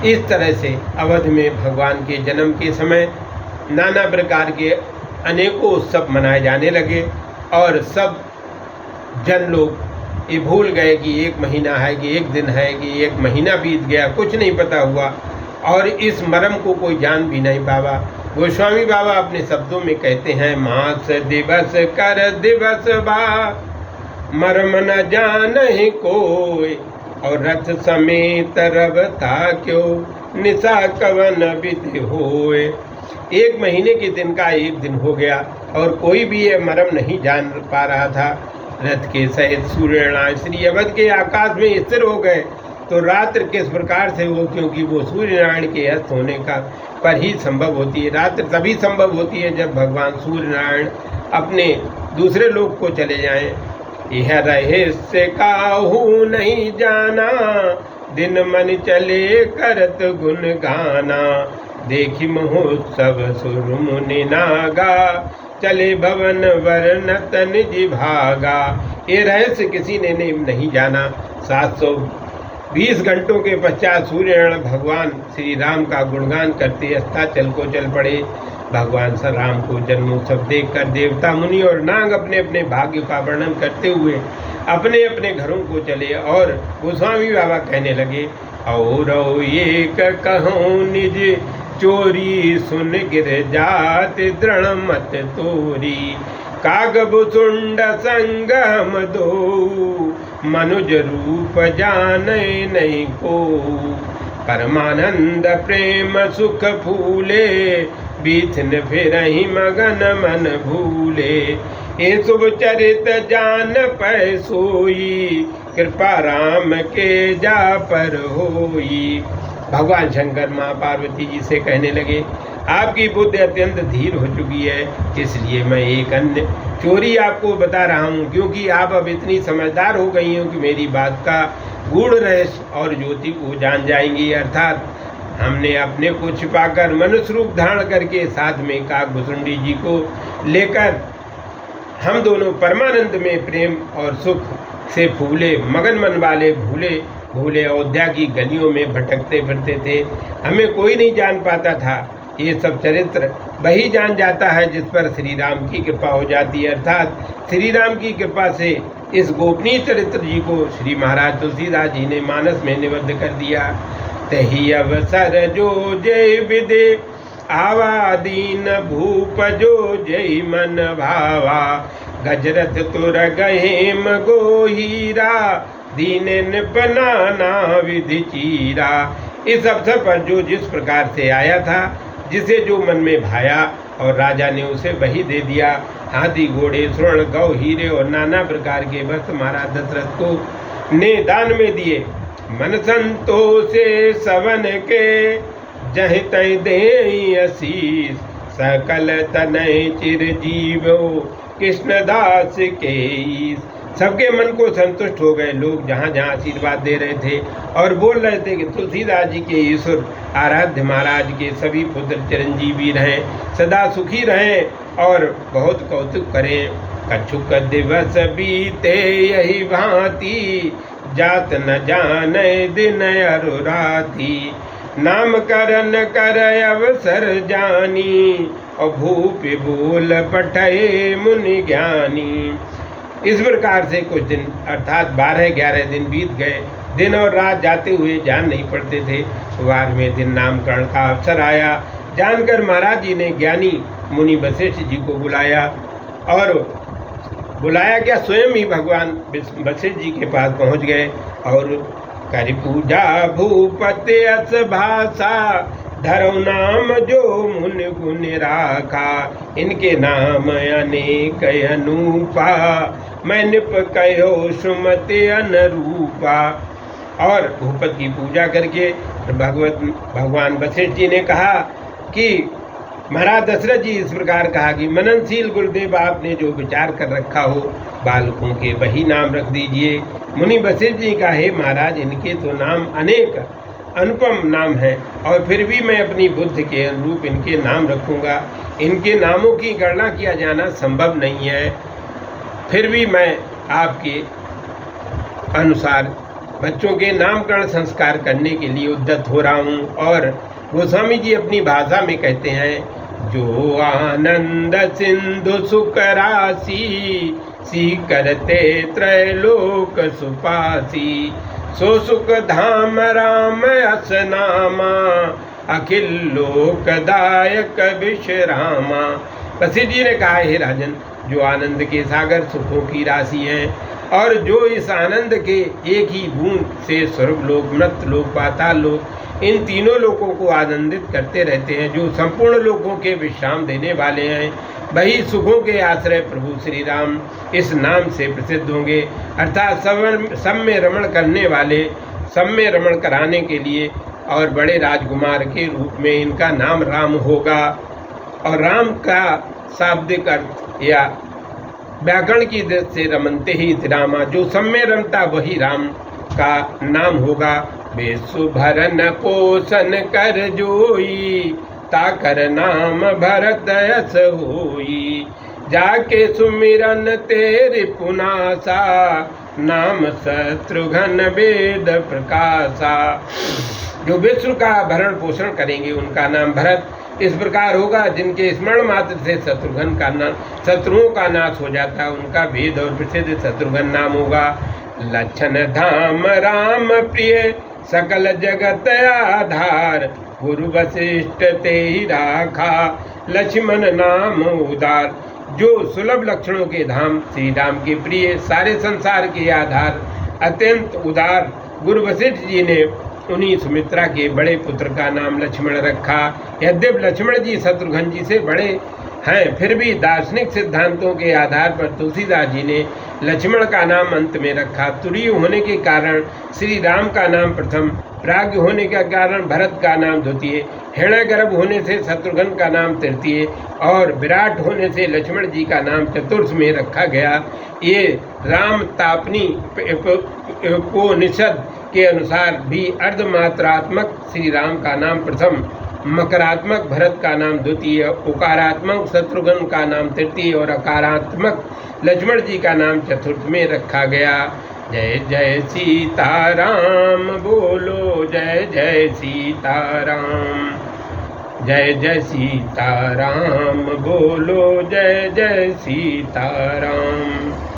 इस तरह से अवध में भगवान के जन्म के समय नाना प्रकार के अनेकों उत्सव मनाए जाने लगे और सब जन लोग ये भूल गए कि एक महीना है, कि एक दिन है, कि एक महीना बीत गया, कुछ नहीं पता हुआ और इस मर्म को कोई जान भी नहीं पावा। गोस्वामी बाबा अपने शब्दों में कहते हैं, मास दिवस कर दिवस बा मर्म न जानहि कोय, और रथ समेत रवता क्यों निशा कवन विधि होय। एक महीने के दिन का एक दिन हो गया और कोई भी ये मर्म नहीं जान पा रहा था। रथ के सहित सूर्यनारायण श्री अवध के आकाश में स्थिर हो गए तो रात्र किस प्रकार से हो, क्योंकि वो सूर्यनारायण के अस्त होने का पर ही संभव होती है। रात्र तभी संभव होती है जब भगवान सूर्यनारायण अपने दूसरे लोक को चले जाएं। यह रहस्य काहू नहीं जाना, दिन मन चले करत गुण गाना, देखी महोत्सव सुर मुनि नागा, चले भवन वर्णत निज भागा। ये रहस्य किसी ने नहीं जाना। 720 घंटों के पश्चात सूर्यनारायण भगवान श्री राम का गुणगान करते अस्ताचल को चल पड़े। भगवान श्री राम को जन्मोत्सव देखकर देवता मुनि और नाग अपने अपने भाग्य का वर्णन करते हुए अपने अपने घरों को चले और गोस्वामी बाबा कहने लगे, और एक कहूँ निज चोरी, सुन गिर जात दृढ़ मत तोरी, कागभुसुंड संगम दो, मनुज रूप जाने नहीं को, परमानंद प्रेम सुख फूले, बीथन फिर ही मगन मन भूले, ये शुभ चरित जान पै सोई, कृपा राम के जा पर होई। भगवान शंकर माँ पार्वती जी से कहने लगे, आपकी बुद्धि अत्यंत धीर हो चुकी है, इसलिए मैं एक अन्य चोरी आपको बता रहा हूँ, क्योंकि आप अब इतनी समझदार हो गई हो कि मेरी बात का गूढ़ रहस्य और ज्योति को जान जाएंगी। अर्थात हमने अपने को छिपाकर मनुष्य रूप धारण करके साथ में काकभुसुंडी जी को लेकर हम दोनों परमानंद में प्रेम और सुख से फूले मगन मन वाले भूले भूले अयोध्या की गलियों में भटकते फिरते थे। हमें कोई नहीं जान पाता था। ये सब चरित्र वही जान जाता है जिस पर श्री राम की कृपा हो जाती है। अर्थात श्री राम की कृपा से इस गोपनीय चरित्र जी को श्री महाराज तुलसीदास जी ने मानस में निबद्ध कर दिया। तही अवसर जो जय विदे आवा, दीन भूप जो जय मन भावा, गजरथ तुर गहेम गोहीरा, दीन निपनाना विधि चीरा। इस अवसर पर जो जिस प्रकार से आया था, जिसे जो मन में भाया और राजा ने उसे वही दे दिया। हाथी घोड़े स्वर्ण गौ हीरे और नाना प्रकार के वस्त्र महाराज दशरथ को ने दान में दिए। मन संतोषे सवन के, जहि तहि देहि आशीष, सकल तनय चिरजीवो कृष्णदास के ईश। सबके मन को संतुष्ट हो गए। लोग जहाँ जहाँ आशीर्वाद दे रहे थे और बोल रहे थे कि तुलसीदास जी के ईश्वर आराध्य महाराज के सभी पुत्र चिरंजीवी रहें, सदा सुखी रहें और बहुत कौतुक करें। कछुक दिवस बीते यही भांति, जात न जाने दिन अरुराती, नामकरण कर अवसर जानी, और भूप बोल पठे मुनि ज्ञानी। इस प्रकार से कुछ दिन अर्थात 12-11 दिन बीत गए। दिन और रात जाते हुए जान नहीं पड़ते थे। 12वें दिन नामकरण का अवसर आया। जानकर महाराज जी ने ज्ञानी मुनि वशिष्ठ जी को बुलाया और बुलाया क्या, स्वयं ही भगवान वशिष्ठ जी के पास पहुंच गए और कर पूजा भूपति अस भाषा, धरो नाम जो मुन गुण राखा, इनके नाम अनेक अनूपा, मैं निप कहो सुमति अनुरूपा। और भूपत की पूजा करके भगवान वशिष्ठ जी ने कहा कि महाराज दशरथ जी इस प्रकार कहा कि मननशील गुरुदेव आपने जो विचार कर रखा हो बालकों के वही नाम रख दीजिए। मुनि वशिष्ठ जी का, हे महाराज इनके तो नाम अनेक अनुपम नाम है और फिर भी मैं अपनी बुद्धि के अनुरूप इनके नाम रखूंगा। इनके नामों की गणना किया जाना संभव नहीं है, फिर भी मैं आपके अनुसार बच्चों के नामकरण संस्कार करने के लिए उद्यत हो रहा हूँ। और गोस्वामी जी अपनी भाषा में कहते हैं, जो आनंद सिंधु सुख राशि, सी करते त्रैलोक सुपासी, सो सुख धाम राम अस नामा, अखिल लोकदायक विश्रामा। वशिष्ठ जी ने कहा, हे राजन, जो आनंद के सागर सुखों की राशि हैं और जो इस आनंद के एक ही बूंद से स्वर्गलोक, मृतलोक, पाताल लोक, इन तीनों लोकों को आनंदित करते रहते हैं, जो संपूर्ण लोकों के विश्राम देने वाले हैं, वही सुखों के आश्रय प्रभु श्री राम इस नाम से प्रसिद्ध होंगे। अर्थात सब में रमण करने वाले, सब में रमण कराने के लिए और बड़े राजकुमार के रूप में इनका नाम राम होगा। और राम का शाब्दिक अर्थ या व्याकरण की दृष्टि से रमनते ही रामा, जो सब में रमता वही राम का नाम होगा। बेसु भरन पोषण कर जोई, ताकर नाम भरत यस होई, जाके सुमिरन तेरे पुनासा, नाम शत्रुघ्न वेद प्रकाशा। जो विश्व का भरण पोषण करेंगे उनका नाम भरत इस प्रकार होगा, जिनके स्मरण मात्र से शत्रुघ्न का नाम, शत्रुओं का नाश हो जाता है, उनका वेद और प्रसिद्ध शत्रुघ्न नाम होगा। लक्षण धाम राम प्रिय, सकल जगत आधार, गुरु वशिष्ठ ते ही राखा, लक्ष्मण नाम उदार। जो सुलभ लक्षणों के धाम श्री राम के प्रिय, सारे संसार के आधार, अत्यंत उदार गुरु वशिष्ठ जी ने उन्हीं सुमित्रा के बड़े पुत्र का नाम लक्ष्मण रखा। यद्यपि लक्ष्मण जी शत्रुघ्न जी से बड़े हैं, फिर भी दार्शनिक सिद्धांतों के आधार पर तुलसीदास जी ने लक्ष्मण का नाम अंत में रखा। तुरीय होने के कारण श्री राम का नाम प्रथम, प्राज्ञ होने के कारण भरत का नाम द्वितीय, हिरण्य गर्भ होने से शत्रुघ्न का नाम तृतीय और विराट होने से लक्ष्मण जी का नाम चतुर्थ में रखा गया। ये राम तापनी उपनिषद के अनुसार भी अर्धमात्रात्मक श्री राम का नाम प्रथम, मकरात्मक भरत का नाम द्वितीय, उकारात्मक शत्रुघ्न का नाम तृतीय और अकारात्मक लक्ष्मण जी का नाम चतुर्थ में रखा गया। जय जय सीताराम बोलो, जय जय सीताराम, जय जय सीताराम बोलो, जय जय सीताराम।